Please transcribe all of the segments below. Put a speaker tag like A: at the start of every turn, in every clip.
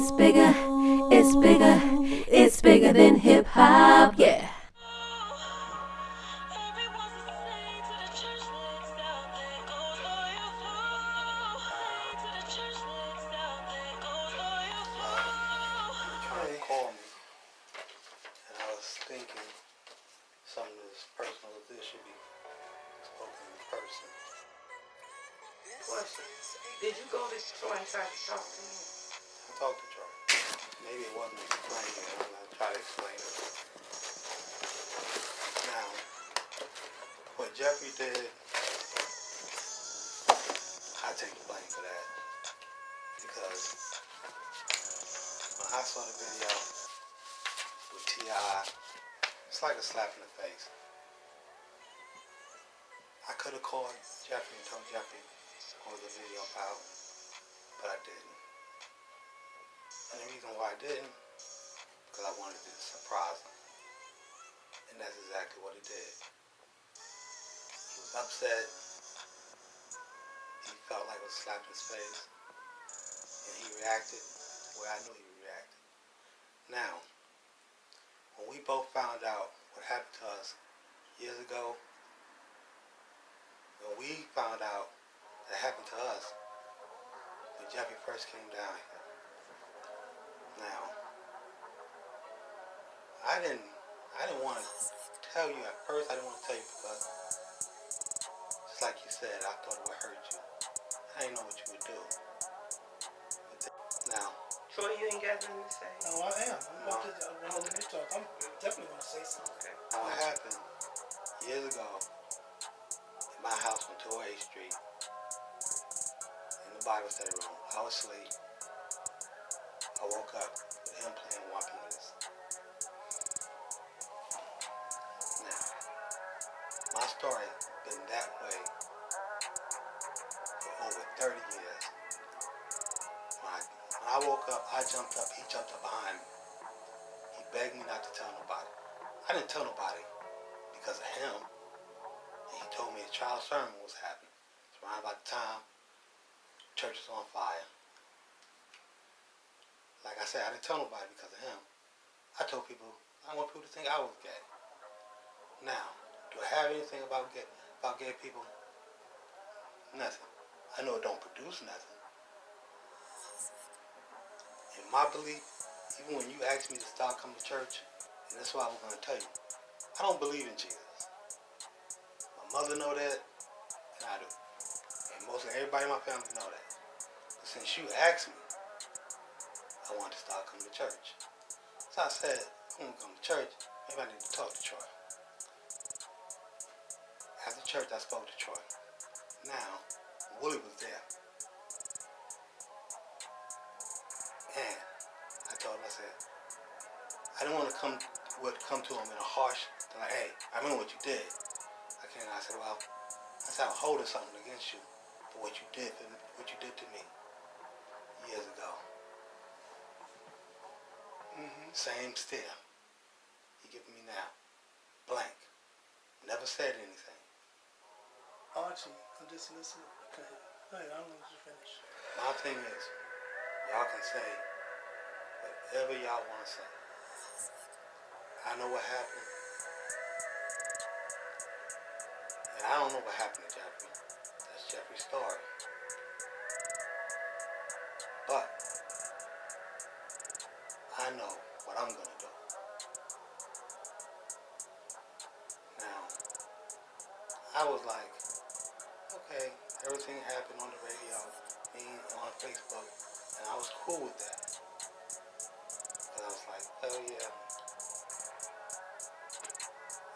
A: It's bigger, it's bigger, it's bigger than hip hop, yeah.
B: Trying to call me, and I was thinking something as personal as this should be spoken in person.
C: Question. Did you go to Troy and try to talk to him?
B: I talked to Troy. Maybe it wasn't explained, and I'm going to try to explain it. Now, what Jeffrey did, I take the blame for that. Because when I saw the video with T.I., it's like a slap in the face. I could have called Jeffrey and told Jeffrey what was the video about, but I didn't. And the reason why I didn't, because I wanted to surprise him. And that's exactly what he did. He was upset. He felt like it was slapped in his face. And he reacted the way I knew he would react. Now, when we both found out what happened to us years ago, when we found out that happened to us, when Jeffrey first came down here. Now, I didn't want to tell you at first. I didn't want to tell you because, just like you said, I thought it would hurt you. I didn't know what you would do. Now,
C: Troy, you ain't got nothing to say?
D: No, I am. I'm definitely going to say something.
C: Okay.
B: now what happened years ago in my house on 208th Street in the Bible study room. I was asleep. I woke up with him playing Walking With Us. Now, my story been that way for over 30 years. When I woke up, I jumped up, he jumped up behind me. He begged me not to tell nobody. I didn't tell nobody because of him. And he told me a child sermon was happening. It's around about the time the church was on fire. Like I said, I didn't tell nobody because of him. I told people, I want people to think I was gay. Now, do I have anything about gay people? Nothing. I know it don't produce nothing. In my belief, even when you asked me to start coming to church, and that's what I was going to tell you, I don't believe in Jesus. My mother know that, and I do. And mostly everybody in my family know that. But since you asked me, I wanted to start coming to church. So I said, I'm going to come to church. Maybe I need to talk to Troy. After church, I spoke to Troy. Now, Willie was there. And I told him, I said, I didn't want to come to him in a harsh, like, hey, I remember what you did. I said, well, I'm holding something against you for what you did to me years ago. Same stare. You giving me now. Blank. Never said anything.
D: Archie, I'm just listening. Go ahead, I'm going to finish.
B: My thing is, y'all can say whatever y'all want to say. I know what happened. And I don't know what happened to Jeffrey. That's Jeffrey's story. But I know what I'm going to do. Now, I was like, okay, everything happened on the radio, on Facebook, and I was cool with that. But I was like, oh yeah,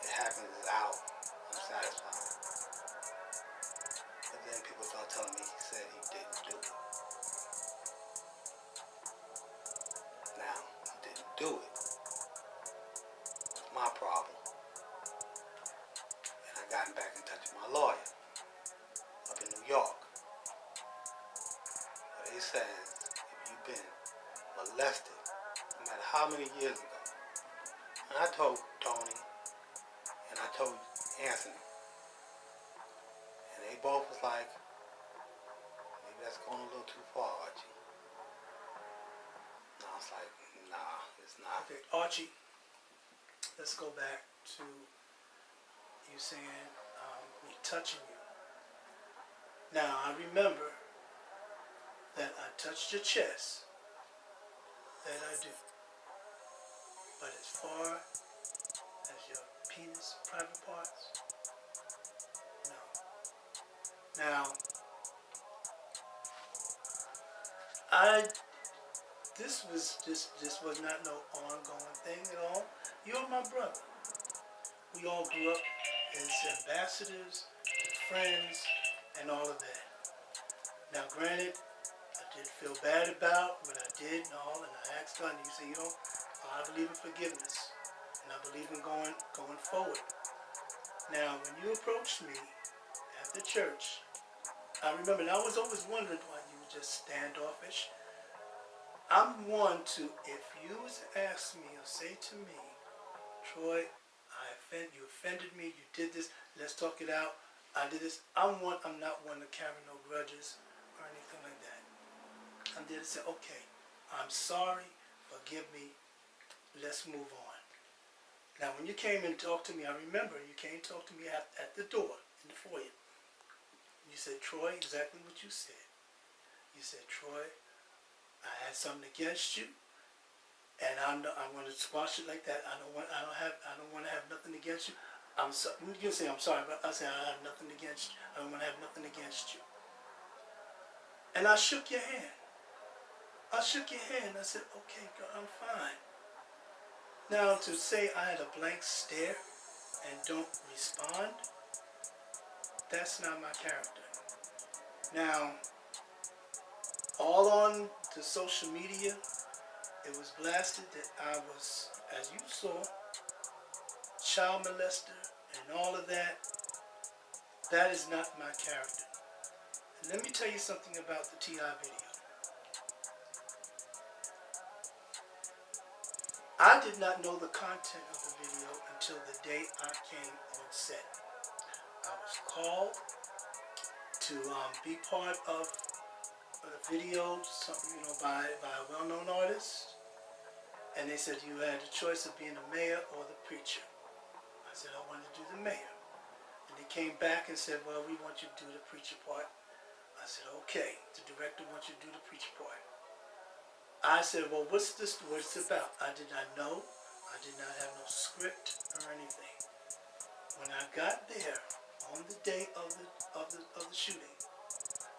B: it happens, it's out, I'm satisfied. But then people started telling me he said he didn't do it. Now, he didn't do it. It's my problem. And I got back in touch with my lawyer up in New York. But they said, if you've been molested, no matter how many years ago, and I told Tony, and I told Anthony, and they both was like, maybe that's going a little too far, Archie. was like, nah, it's not.
D: Okay, Archie, let's go back to you saying me touching you. Now, I remember that I touched your chest. That I do. But as far as your penis, private parts, no. Now, this was not no ongoing thing at all. You're my brother. We all grew up as ambassadors, friends, and all of that. Now, granted, I did feel bad about what I did and all, and I asked God, and you say, I believe in forgiveness, and I believe in going forward. Now, when you approached me at the church, I remember, and I was always wondering why you were just standoffish. I'm one to, if you ask me or say to me, Troy, you offended me, you did this, let's talk it out, I did this, I'm not one to carry no grudges or anything like that. I'm there to say, okay, I'm sorry, forgive me, let's move on. Now, when you came and talked to me, I remember you came and talked to me at the door, in the foyer. You said, Troy, exactly what you said. You said, Troy, I had something against you, and I want to squash it like that. I don't want to have nothing against you. You can say I'm sorry, but I say I have nothing against you. I don't want to have nothing against you. And I shook your hand. I shook your hand. I said, okay, girl, I'm fine. Now, to say I had a blank stare and don't respond, that's not my character. Now, all on the social media, it was blasted that I was, as you saw, child molester and all of that. That is not my character. And let me tell you something about the T.I. video. I did not know the content of the video until the day I came on set. I was called to be part of a video, by a well-known artist, and they said you had the choice of being the mayor or the preacher. I said I wanted to do the mayor, and they came back and said, well, we want you to do the preacher part. I said, okay, the director wants you to do the preacher part. I said, well, what's this? What's it about? I did not know. I did not have no script or anything. When I got there on the day of the shooting,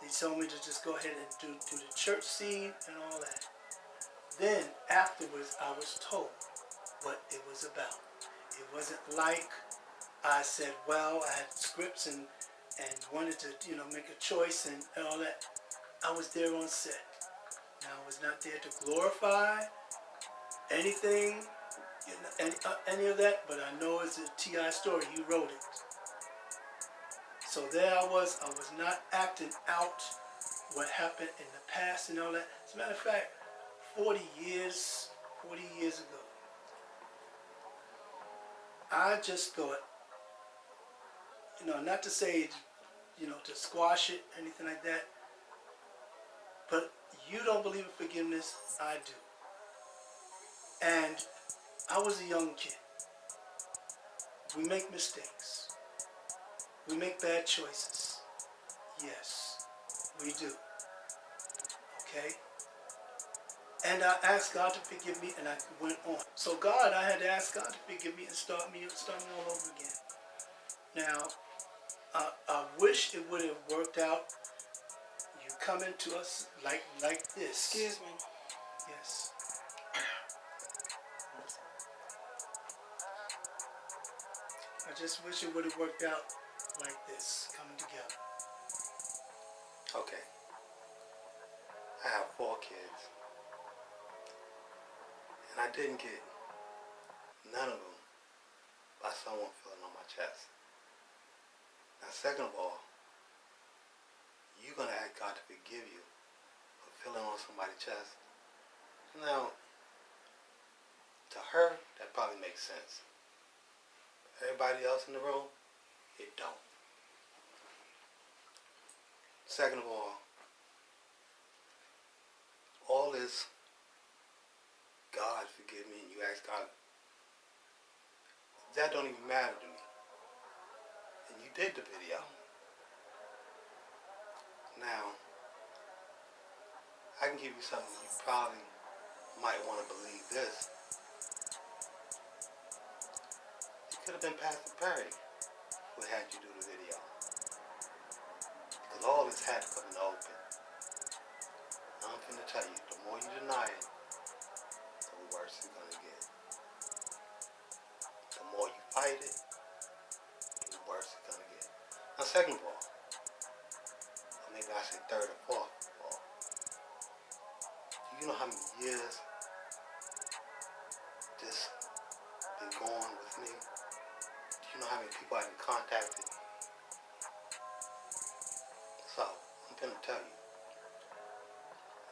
D: they told me to just go ahead and do the church scene and all that. Then afterwards, I was told what it was about. It wasn't like I said, well, I had scripts and wanted to, make a choice and all that. I was there on set. Now, I was not there to glorify anything, any of that, but I know it's a T.I. story. He wrote it. So there I was not acting out what happened in the past and all that. As a matter of fact, 40 years ago, I just thought, not to say, to squash it, anything like that, but you don't believe in forgiveness, I do. And I was a young kid. We make mistakes. We make bad choices. Yes, we do. Okay? And I asked God to forgive me, and I went on. So God, I had to ask God to forgive me and start me all over again. Now, I wish it would have worked out. You coming to us like this.
C: Excuse me.
D: Yes. I just wish it would have worked out like this, coming together.
B: Okay. I have 4 kids. And I didn't get none of them by someone feeling on my chest. Now, second of all, you're going to ask God to forgive you for feeling on somebody's chest. Now, to her, that probably makes sense. Everybody else in the room, it don't. Second of all this forgive me and you ask God, that don't even matter to me. And you did the video. Now, I can give you something you probably might want to believe this. It could have been Pastor Perry who had you do the video. Because all this had to come in the open. I'm going to tell you, the more you deny it, the worse it's going to get. The more you fight it, the worse it's going to get. Now, second of all, or maybe I say third or fourth of all, do you know how many years this been going with me? Do you know how many people I've been contacted? So, I'm going to tell you,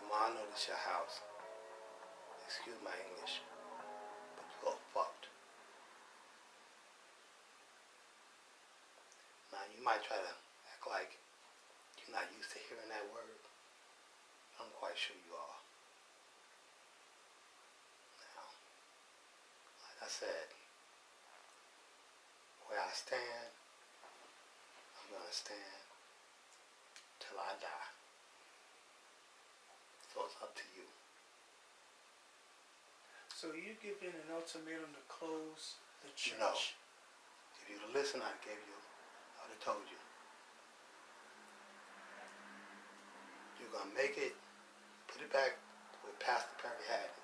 B: Ma, I know this your house. Excuse my English, but you got fucked. Now, you might try to act like you're not used to hearing that word. I'm quite sure you are. Now, like I said, where I stand, I'm going to stand till I die. So it's up to you.
D: So you giving an ultimatum to close the church?
B: No. If you'd have listened, I would have told you. You're going to make it, put it back where Pastor Perry had it,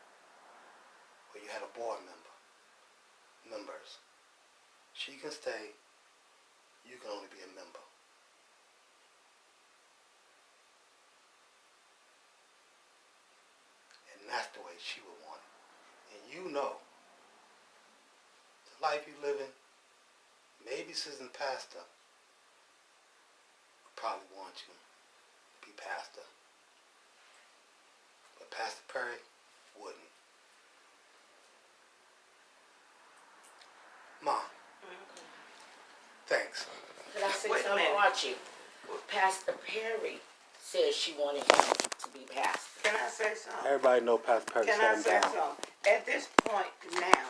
B: where you had a board members. She can stay, you can only be a member. And that's the way she would want it. And you know, the life you living, maybe Assistant Pastor would probably want you to be pastor. But Pastor Perry wouldn't. Mom. Thanks.
E: Could I say
C: Wait a
E: something,
C: minute.
E: Archie? Pastor Perry said she wanted him to be pastor.
C: Can I say something?
B: Everybody know Pastor Perry
C: Can I
B: shut him
C: say
B: down.
C: something? At this point now,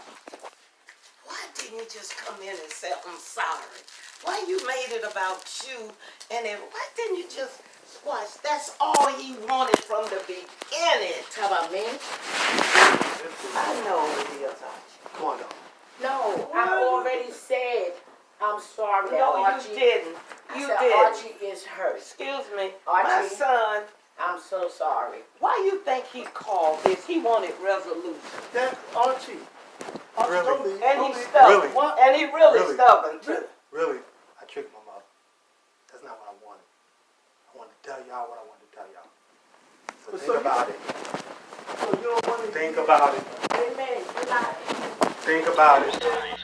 C: why didn't you just come in and say, I'm sorry? Why you made it about you and then why didn't you just squash? That's all he wanted from the beginning.
E: How about me?
C: I know it is, Archie.
B: Come on, though.
E: No, I already said I'm sorry that
C: No,
E: Archie.
C: you didn't.
E: I
C: You
E: said
C: didn't.
E: Archie is hurt.
C: Excuse me.
E: Archie.
C: My son,
E: I'm so sorry.
C: why you think he called this? He wanted resolution.
D: That Archie. Archie,
B: Really?
D: don't leave.
C: And
D: Don't
C: he's
D: leave.
C: stubborn.
B: Really?
D: What?
C: And he really
B: Really?
C: stubborn too.
B: Really, I tricked my mother. That's not what I wanted. I wanted to tell y'all what I wanted to tell y'all. So
D: But
B: think
D: so
B: about it.
D: So you don't want to
B: Think about it.
E: Amen. You're not.
B: Think about it.